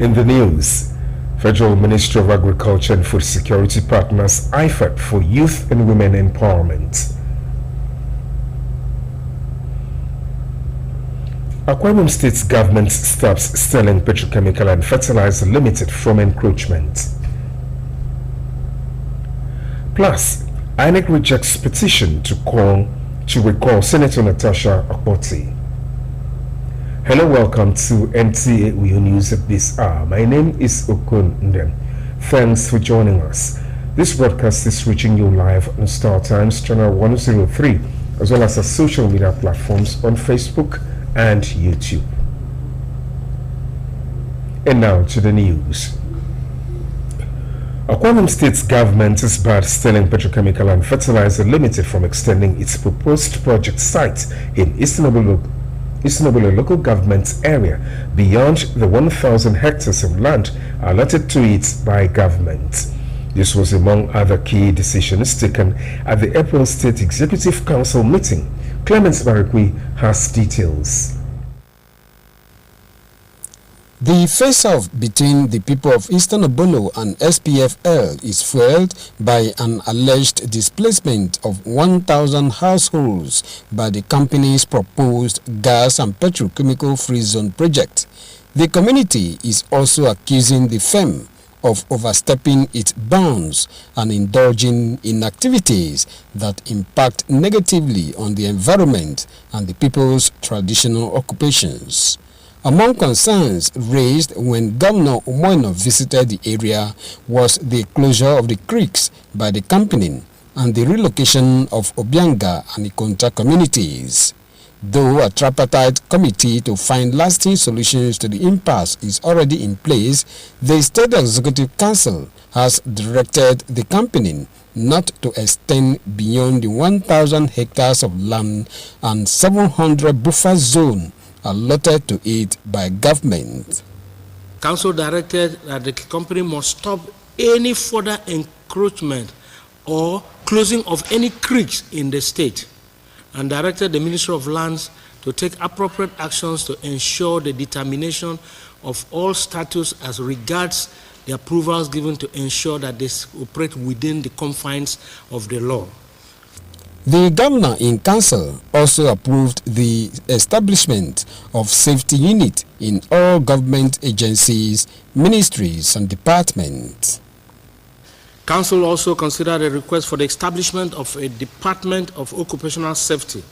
In the news, Federal Ministry of Agriculture and Food Security partners IFAD for Youth and Women Empowerment. Akwa Ibom State government stops Sterling Petrochemical and Fertilizer Limited from encroachment. Plus, INEC rejects petition to recall Senator Natasha Akpoti. Hello, welcome to NTA Uyo News at this hour. My name is Okun Ndem. Thanks for joining us. This broadcast is reaching you live on Star Times channel 103, as well as our social media platforms on Facebook and YouTube. And now to the news. Akwa Ibom State government has barred Sterling Petrochemical and Fertilizer Limited from extending its proposed project site in Eastern Obolo local government area beyond the 1,000 hectares of land allotted to it by government. This was among other key decisions taken at the April State Executive Council meeting. Clement Barikwi has details. The face-off between the people of Eastern Obolo and SPFL is fueled by an alleged displacement of 1,000 households by the company's proposed gas and petrochemical free zone project. The community is also accusing the firm of overstepping its bounds and indulging in activities that impact negatively on the environment and the people's traditional occupations. Among concerns raised when Governor Umoino visited the area was the closure of the creeks by the company and the relocation of Obianga and Ikonta communities. Though a tripartite committee to find lasting solutions to the impasse is already in place, the State Executive Council has directed the company not to extend beyond the 1,000 hectares of land and 700 buffer zone allotted to it by government. Council directed that the company must stop any further encroachment or closing of any creeks in the state, and directed the Ministry of Lands to take appropriate actions to ensure the determination of all status as regards the approvals given to ensure that they operate within the confines of the law. The governor in council also approved the establishment of safety unit in all government agencies, ministries and departments. Council also considered a request for the establishment of a Department of Occupational Safety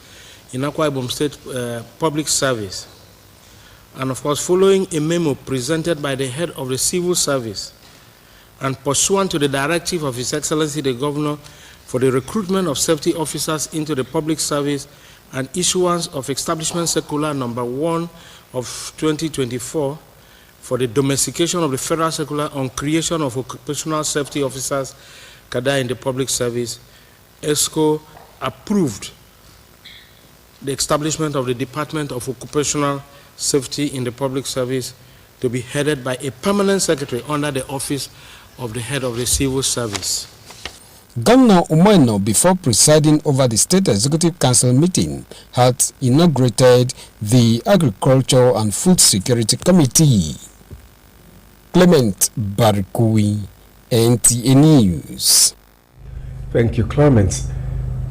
in Akwa Ibom State Public Service. And of course, following a memo presented by the head of the Civil Service and pursuant to the directive of His Excellency the Governor for the recruitment of safety officers into the public service and issuance of Establishment Circular number 1 of 2024 for the domestication of the Federal Circular on creation of occupational safety officers cadre in the public service, ESCO approved the establishment of the Department of Occupational Safety in the public service to be headed by a permanent secretary under the office of the head of the civil service. Governor Umoino, before presiding over the State Executive Council meeting, had inaugurated the Agriculture and Food Security Committee. Clement Barikui, NTA News. Thank you, Clement.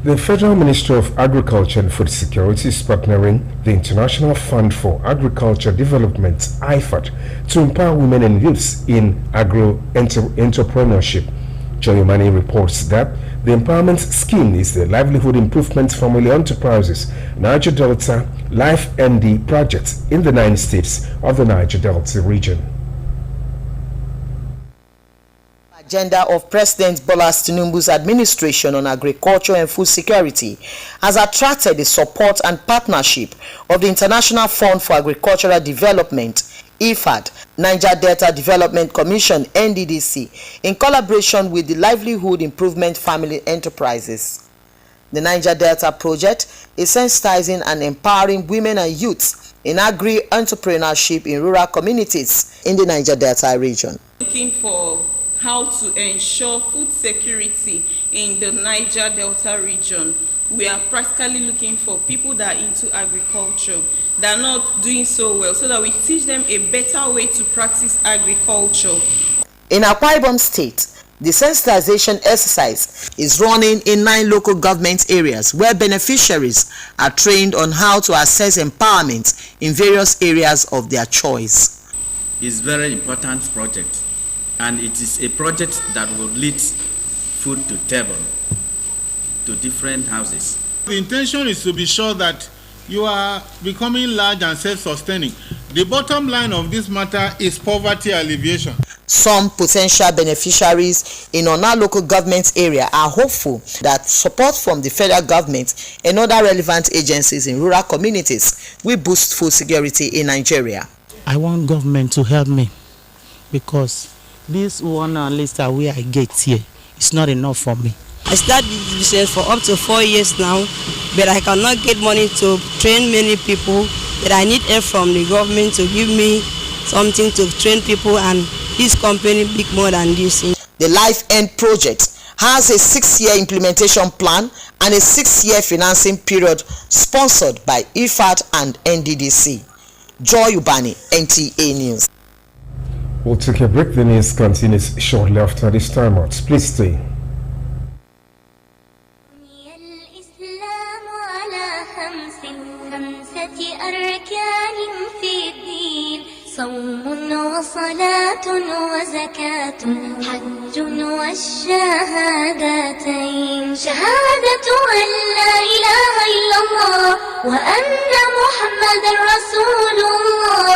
The Federal Ministry of Agriculture and Food Security is partnering the International Fund for Agriculture Development, IFAD, to empower women and youths in agro-entrepreneurship. Joyomani reports that the empowerment scheme is the Livelihood Improvement Family Enterprises Niger Delta Life ND project in the 9 states of the Niger Delta region. Agenda of President Bola Tinubu's administration on agriculture and food security has attracted the support and partnership of the International Fund for Agricultural Development, IFAD, Niger Delta Development Commission, NDDC, in collaboration with the Livelihood Improvement Family Enterprises. The Niger Delta project is sensitizing and empowering women and youths in agri-entrepreneurship in rural communities in the Niger Delta region. Looking for how to ensure food security in the Niger Delta region. We are practically looking for people that are into agriculture that are not doing so well, so that we teach them a better way to practice agriculture. In Akwa Ibom State, the sensitization exercise is running in 9 local government areas where beneficiaries are trained on how to access empowerment in various areas of their choice. It's a very important project, and it is a project that will lead food to table, to different houses. The intention is to be sure that you are becoming large and self-sustaining. The bottom line of this matter is poverty alleviation. Some potential beneficiaries in Ona local government area are hopeful that support from the federal government and other relevant agencies in rural communities will boost food security in Nigeria. I want government to help me, because this one list that we I get here is not enough for me. I started this business for up to 4 years now, but I cannot get money to train many people. That I need help from the government to give me something to train people, and this company big more than this. The Life End project has a 6-year implementation plan and a 6-year financing period sponsored by IFAD and NDDC. Joy Ubani, NTA News. We'll take a break. The news continues shortly after this time out. Please stay. صوم وصلاة وزكاة حج والشهادتين شهادة أن لا إله إلا الله وأن محمد رسول الله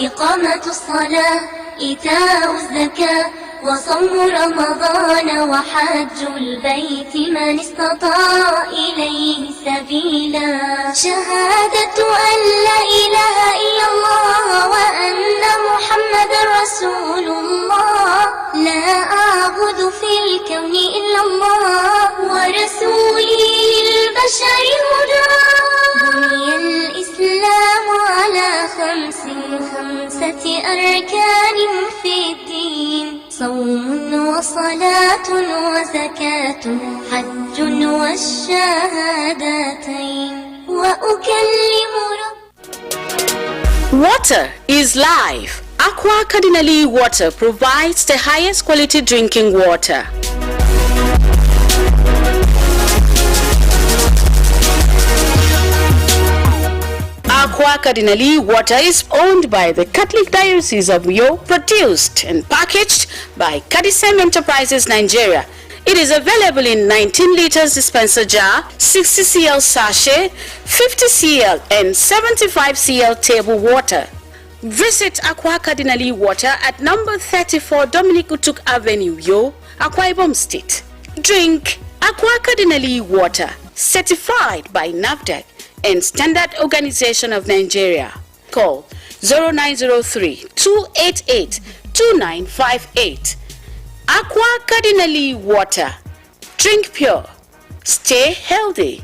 إقامة الصلاة إيتاء الزكاة وصوم رمضان وحج البيت من استطاع إليه سبيلا شهادة أن لا إله إلا الله وأن محمد رسول الله لا أعبد في الكون إلا الله ورسولي للبشر هدى بني الإسلام على خمسة أركان في الدين صوم وصلاة وزكاة حج والشهادتين وأكلم رب. Water is life. Aqua Cardinali Water provides the highest quality drinking water. Aqua Cardinali Water is owned by the Catholic Diocese of Uyo, produced and packaged by Cadisem Enterprises Nigeria. It is available in 19 liters dispenser jar, 60 cl sachet, 50 cl and 75 cl table water. Visit Aqua Cardinali Water at number 34 Dominic Utuk Avenue, Uyo, Akwa Ibom State. Drink Aqua Cardinali Water, certified by NAFDAC and Standard Organization of Nigeria. Call 0903-288-2958. Aqua Cardinali Water. Drink pure. Stay healthy.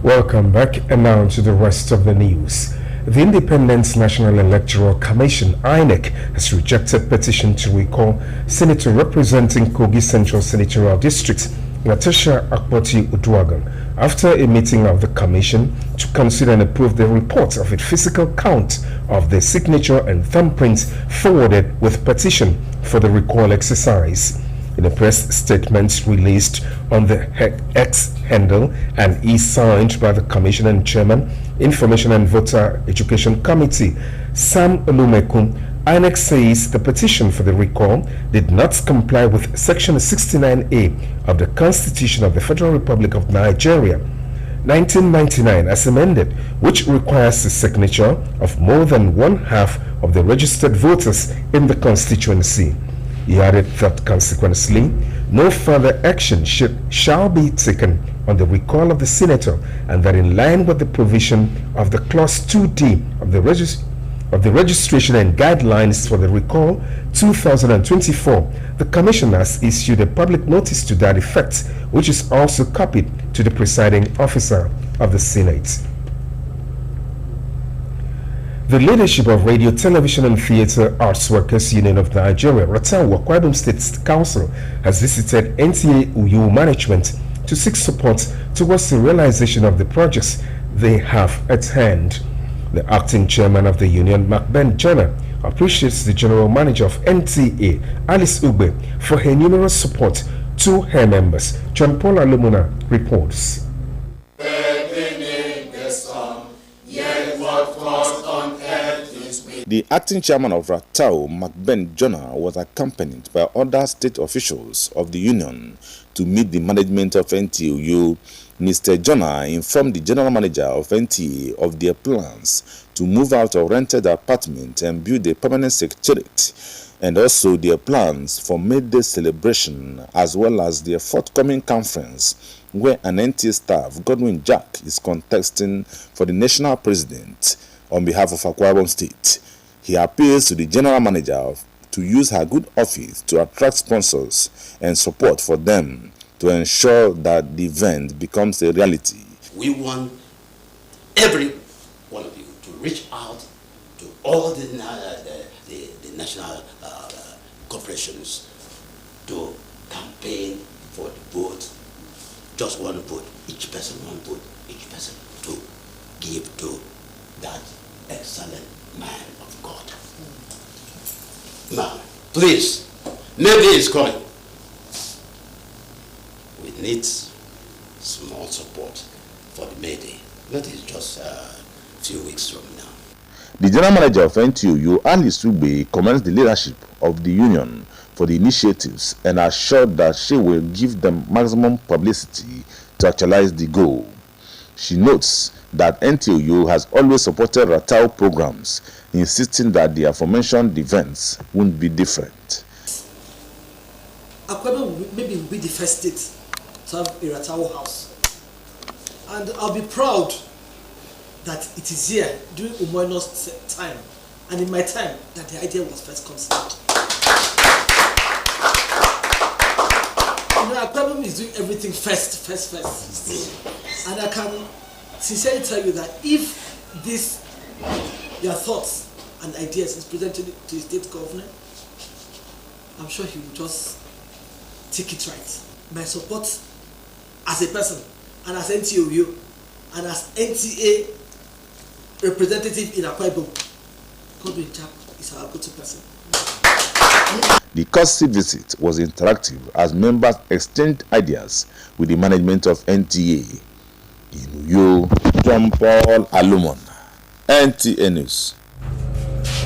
Welcome back, and now to the rest of the news. The Independent National Electoral Commission, INEC, has rejected petition to recall Senator representing Kogi Central Senatorial District, Natasha Akpoti-Uduaghan, after a meeting of the commission to consider and approve the report of a physical count of the signature and thumbprints forwarded with petition for the recall exercise. In a press statement released on the X handle and e-signed by the Commission and Chairman, Information and Voter Education Committee, Sam Olumekun, INEC says the petition for the recall did not comply with Section 69A of the Constitution of the Federal Republic of Nigeria, 1999, as amended, which requires the signature of more than 1/2 of the registered voters in the constituency. He added that consequently, no further action shall be taken on the recall of the senator, and that in line with the provision of the Clause 2D of the Registration and Guidelines for the Recall 2024, the Commission has issued a public notice to that effect, which is also copied to the presiding officer of the Senate. The leadership of Radio, Television and Theatre Arts Workers Union of Nigeria, Ratawa, Akwa Ibom State Council, has visited NTA Uyo management to seek support towards the realization of the projects they have at hand. The acting chairman of the union, McBen Jonah, appreciates the general manager of NTA, Alice Ugbe, for her numerous support to her members. John Paul Alumuna reports. The acting chairman of Ratau, McBen Jonah, was accompanied by other state officials of the union to meet the management of NTOU. Mr. Jonah informed the general manager of NTA of their plans to move out of rented apartment and build a permanent secretariat, and also their plans for May Day celebration, as well as their forthcoming conference where an NTA staff, Godwin Jack, is contesting for the national president on behalf of Akwa Ibom State. He appeals to the general manager to use her good office to attract sponsors and support for them to ensure that the event becomes a reality. We want every one of you to reach out to all the national corporations to campaign for the vote. Just one vote, each person one vote, each person to give to that excellent man of God. Now, please, May Day is coming. We need small support for the May Day. That is just a few weeks from now. The general manager of NTOU, Alice Ugbe, commends the leadership of the union for the initiatives and assured that she will give them maximum publicity to actualize the goal. She notes that NTOU has always supported Ratau programs, insisting that the aforementioned events won't be different. Akwa Ibom maybe will be the first state to have a Ratau house. And I'll be proud that it is here during Umoino's time and in my time that the idea was first conceived. Akwa Ibom is doing everything first. And I can sincerely tell you that if your thoughts and ideas is presented to the state governor, I'm sure he will just take it right. My support as a person and as NTOU and as NTA representative in Akwa Ibom, Godwin Jack is our go-to person. The courtesy visit was interactive as members exchanged ideas with the management of NTA. In Uyo, John Paul Alumon, NTA News.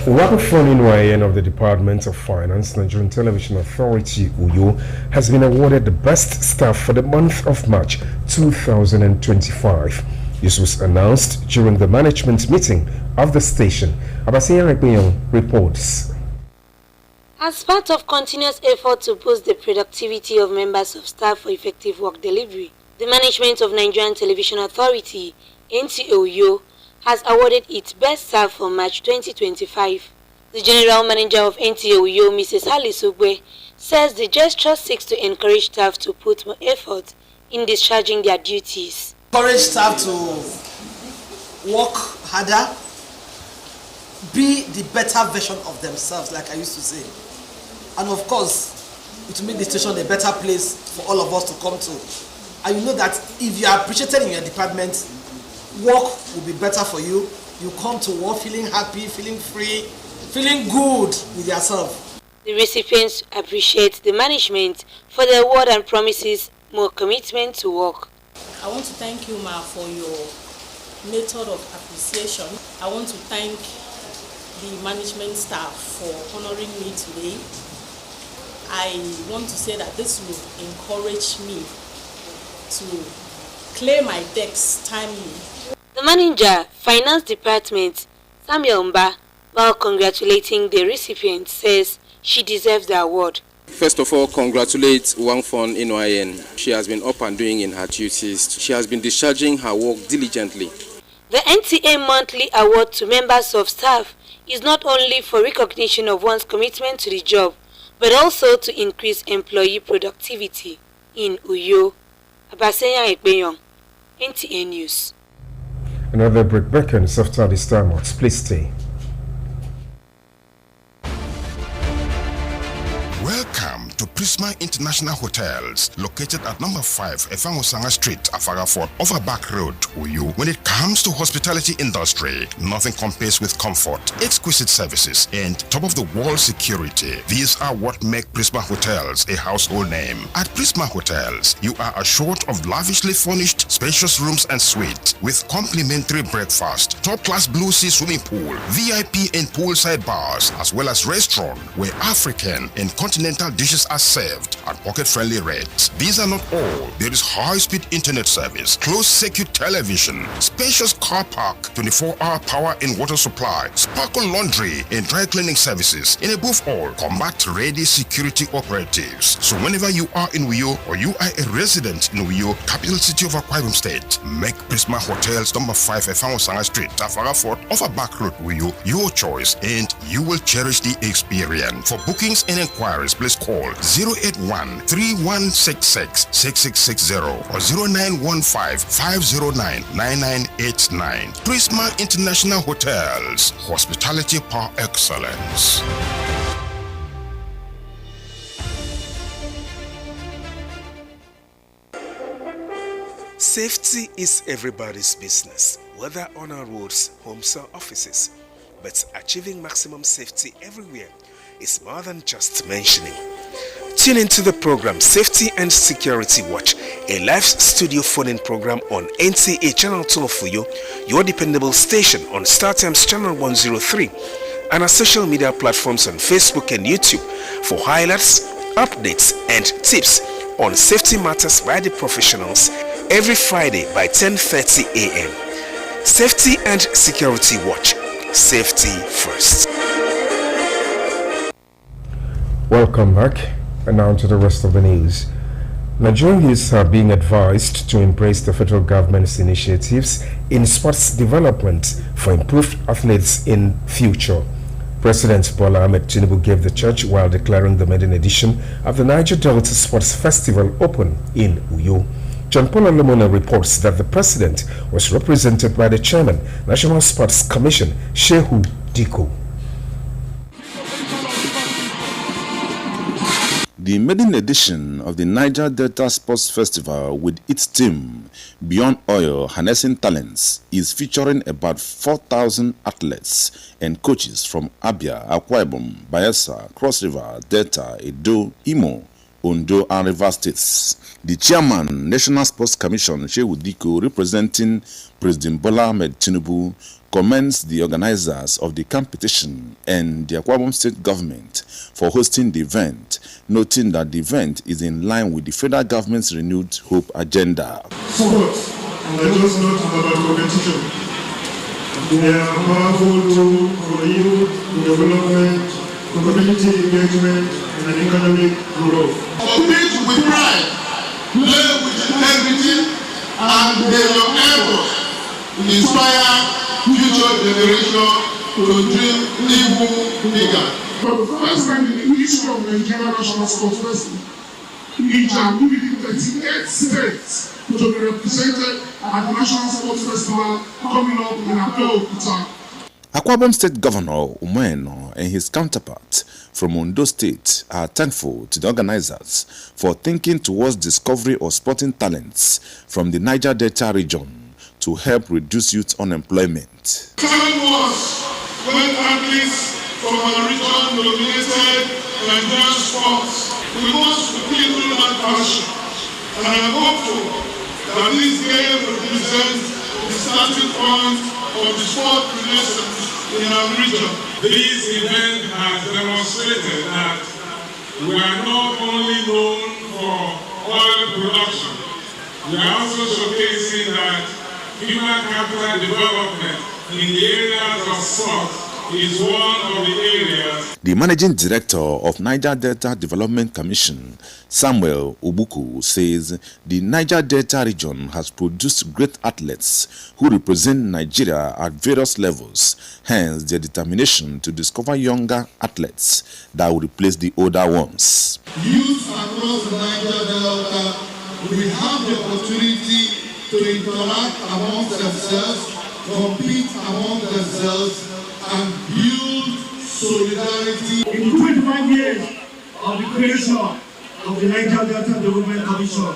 Wabafon Inwayen of the Department of Finance, Nigerian Television Authority, Uyo, has been awarded the best staff for the month of March 2025. This was announced during the management meeting of the station. Abasiya Rekpeyon reports. As part of continuous effort to boost the productivity of members of staff for effective work delivery, the management of Nigerian Television Authority, NTOU, has awarded its best staff for March 2025. The General Manager of NTOU, Mrs. Alice Ugbe, says the gesture seeks to encourage staff to put more effort in discharging their duties. Encourage staff to work harder, be the better version of themselves, like I used to say. And of course, it will make the station a better place for all of us to come to. And you know that if you are appreciated in your department, work will be better for you. You come to work feeling happy, feeling free, feeling good with yourself. The recipients appreciate the management for the award and promises more commitment to work. I want to thank you, Ma, for your method of appreciation. I want to thank the management staff for honoring me today. I want to say that this will encourage me to clear my decks timely. The manager, Finance Department, Samuel Mba, while congratulating the recipient, says she deserves the award. First of all, congratulate Wangfon Inwayen. She has been up and doing in her duties. She has been discharging her work diligently. The NTA monthly award to members of staff is not only for recognition of one's commitment to the job, but also to increase employee productivity. In Uyo, Abasiya Rekpeyon, NTA News. Another break beckons after this time out. Please stay. Welcome to Prisma International Hotels, located at number 5 Efangosanga Street, Afagafort, Overback Road, Uyu. When it comes to hospitality industry, nothing compares with comfort, exquisite services, and top-of-the-wall security. These are what make Prisma Hotels a household name. At Prisma Hotels, you are assured of lavishly furnished, spacious rooms and suites with complimentary breakfast, top-class Blue Sea swimming pool, VIP and poolside bars, as well as restaurant where African and continental dishes are served at pocket-friendly rates. These are not all. There is high-speed internet service, closed-circuit television, spacious car park, 24-hour power and water supply, sparkle laundry and dry cleaning services, and above all, combat-ready security operatives. So whenever you are in Uyo or you are a resident in Uyo, capital city of Akwa Ibom State, make Prisma Hotels number 5 Efangosanga Street, Afagafort, Overback Road, Uyo, your choice, and you will cherish the experience. For bookings and inquiries, please call 081-3166-6660 or 0915-509-9989. Prisma International Hotels, hospitality par excellence. Safety is everybody's business, whether on our roads, homes or offices. But achieving maximum safety everywhere is more than just mentioning. Tune into the program Safety and Security Watch, a live studio phone-in program on NTA Channel 12 for you, your dependable station on StarTimes Channel 103, and our social media platforms on Facebook and YouTube for highlights, updates, and tips on safety matters by the professionals every Friday by 10:30 a.m. Safety and Security Watch. Safety first. Welcome back. And now to the rest of the news. Nigerian youths are being advised to embrace the federal government's initiatives in sports development for improved athletes in future. President Bola Ahmed Tinubu gave the charge while declaring the maiden edition of the Niger Delta Sports Festival open in Uyo. John Paul Lemona reports that the president was represented by the chairman, National Sports Commission, Shehu Diko. The maiden edition of the Niger Delta Sports Festival with its theme, Beyond Oil, Harnessing Talents, is featuring about 4,000 athletes and coaches from Abia, Akwa Ibom, Bayelsa, Cross River, Delta, Edo, Imo, Ondo, and River States. The chairman, National Sports Commission, Shehu Diko, representing President Bola Ahmed Tinubu, commends the organizers of the competition and the Akwa Ibom State government for hosting the event, noting that the event is in line with the federal government's renewed hope agenda. Sports, and I just not about competition. They are powerful tool for youth development, community engagement, and economic growth. Compete with pride, play with integrity, and may your efforts inspire future generation to dream even bigger. For the first time in the history of Nigeria National Sports Festival, Ijam will be the 38th state to be represented at the National Sports Festival coming up in Abeokuta. Akwa Ibom State Governor Umeno and his counterpart from Ondo State are thankful to the organizers for thinking towards discovery of sporting talents from the Niger Delta region to help reduce youth unemployment. Time was when athletes from our region dominated Nigerian sports. We must rekindle that passion, and I'm hopeful that this game represents the starting point of the sport relations in our region. This event has demonstrated that we are not only known for oil production, we are also showcasing that human capital development in the areas of sport is one of the areas. The managing director of Niger Delta Development Commission, Samuel Ubuku, says the Niger Delta region has produced great athletes who represent Nigeria at various levels, hence their determination to discover younger athletes that will replace the older ones. Youth across the Niger Delta will have the opportunity to interact amongst themselves, compete among themselves, and build solidarity. In 25 years of the creation of of the Niger Delta Development Commission.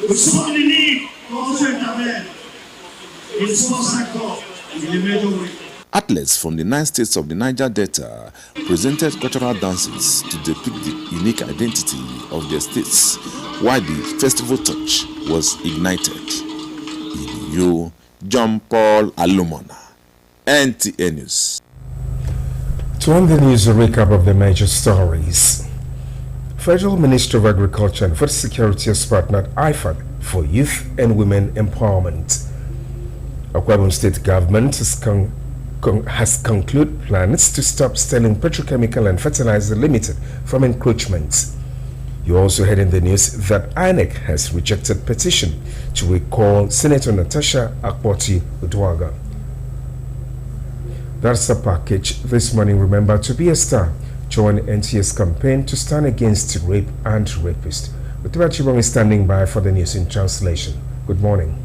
We sorely need to also intervene in the sports sector in a major way. Athletes from the 9 states of the Niger Delta presented cultural dances to depict the unique identity of their states, while the festival touch was ignited. In you, John Paul Alumona, NTA News. To end the news, a recap of the major stories. Federal Ministry of Agriculture and Food Security has partnered IFAD for youth and women empowerment. Akwa Ibom State Government has concluded plans to stop Sterling Petrochemical and Fertilizer Limited from encroachment. You also heard in the news that INEC has rejected petition to recall Senator Natasha Akpoti-Uduaghan. That's the package this morning. Remember to be a star. Join NTA's campaign to stand against rape and rapists. Utiba Chibong is standing by for the news in translation. Good morning.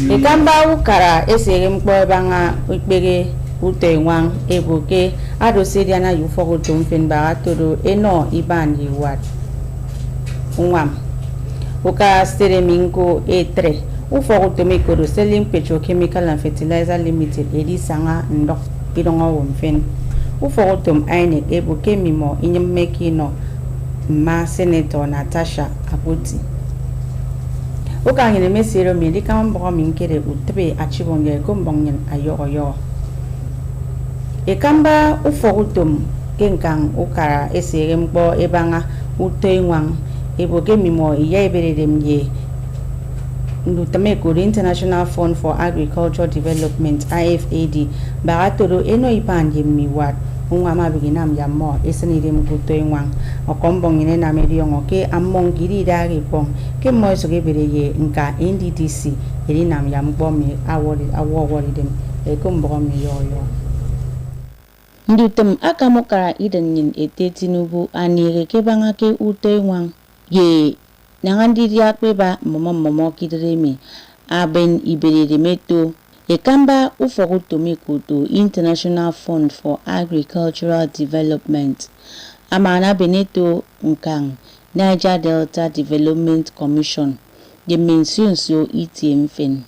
Ikamba ukara esere mkpo banga ukpege utenwang egoke adosedi na yufogo tumfen baratoro eno iban yiwat unwam uka steremingo E3 ufogo tomiko do Sterling Petrochemical and Fertilizer Limited edi sanga ndok bidongo womfen ufogo tom aine egoke mimo inyemeki no ma Senator Natasha Akpoti Ukangine mesero mili kamba minkere utebe achibonge kombongen ayo. Ekamba ufogutum kenkang ukara eserempo ebanga utoinwang eboke mimo iyeberemye Ndutameko International Fund for Agricultural Development IFAD baratoro eno ipanje miwat Ungama biginam yamo esenire mukutoinwang okombongine na mediongo ke amongiri dari pong ke moiso ke bereye nka NDDC eri nam yambomi awori dem ekombomi yoyo Ndutem akamokara idenyin etetinubu anire ke banga ke utoinwang ye nangandiri akbeba momo kidremi aben iberere meto Ekamba ufogutomiko to International Fund for Agricultural Development. Amana Beneto Nkang, Niger Delta Development Commission. The mention so itmfen.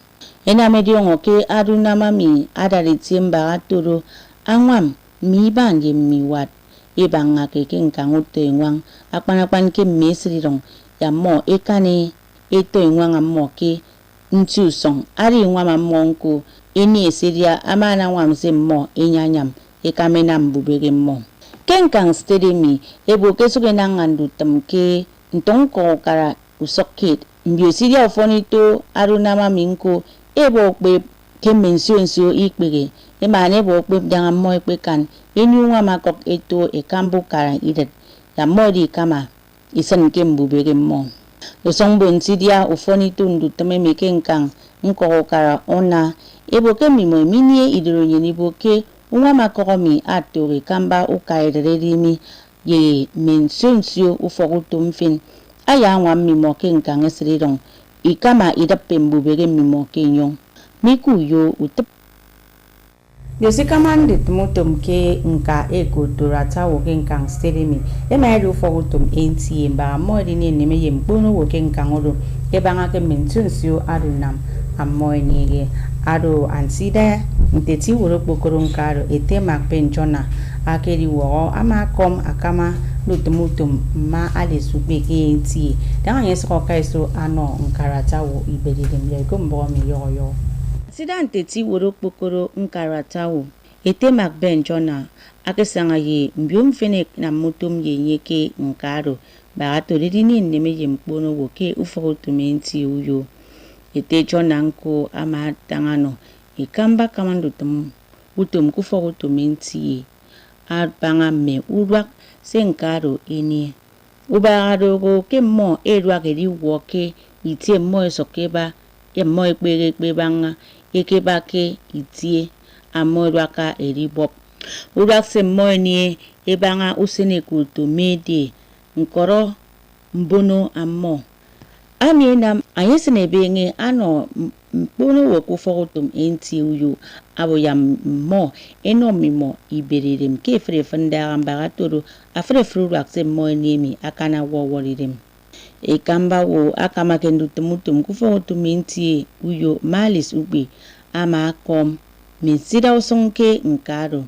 Ena medion oke adunamami adaritim baratoro angwam mi ban mi wat. Ebanga keke nkangote nwang akpanapan ke mesrirong ya mo ekane eto nwang amoke ntu song ari nwama monko eni eseria amana nwamse mo enyanyam ekamena mbubere mo kenkang stedemi ebo kesuke nangandu tamke ntonko kara usoket mbiosiria ofonito arunama minko ebo kpe ke mention so ikpege emane ebo kpe danga mo ekpekan eni nwama kok eto ekambu kara idet ya modi kama isen ke mbubere mo Osongbo nsidia ufonito ndutame mekenkang nkokara ona eboke mimo minie idoronye niboke unwa makoromi atore kamba ukaederemi ye mensonsio ufoguto mfen aya nwa mimo kenkang esrirong ikama idapembubere mimo kenyon miku yo utep Yosikamande tumutum ke nka ego dorata woke nkang stedemi emairu ufogutum NTA mba modi ni neme yembono woke nkangoro ebanga ke mentunsio adunam amoy nige ado ansida nteti woro kpokoro nkaro etema penjona akeri wo amakom akama nutumutum ma alesupe ke NTA danga yeso kaiso ano nkarata wo ibedem ye gombo mi yoyo Sidante ti woro kpokoro nkaratawo ete Macben Jona akesanga ye mbiom fene na mutum ye nyeke nkaro barato ridini neme ye mkpono woke ufogutumenti uyo ete Jona nko ama tangano ikamba kamando utum kufogutumenti abanga me urwak senkaro eni ubarado go ke mo erwak eri woke ite mo esokeba mo ekpe banga ekebake itie amorwaka eribop urakse monie ebanga usene kultu medi nkoro mbono ammo amienam ayesene benge ano mbono wokufotum NTU abo yam mo enomimo iberirem ke frefanda ambagatoro afre frurakse monie akana woworirem ekamba wo akama kendutumutum kufotum NTU malis ubi ama kom minsida usonke nkaro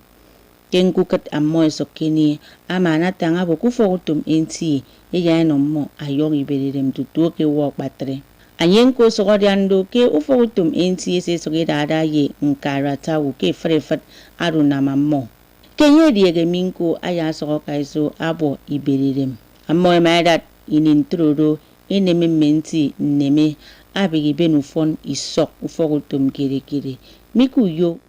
kengukat amoy sokini amana tanga boku fogutum enti eya no mo ayong iberirem tutu ke wok batre ayen ko sogoriando ke ufogutum enti ese sogedada ye nkara tawu ke frefat aruna mammo kenye diege minko aya sogokaiso abo iberirem amoy madat inintroro eneme menti neme abigi benufon isok ufogutum kire miku yo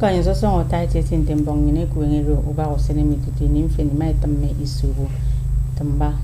Kanya so song otai tetin tembong ne kuengero uba osene mititi nimfe ni mai tamme isubu tamba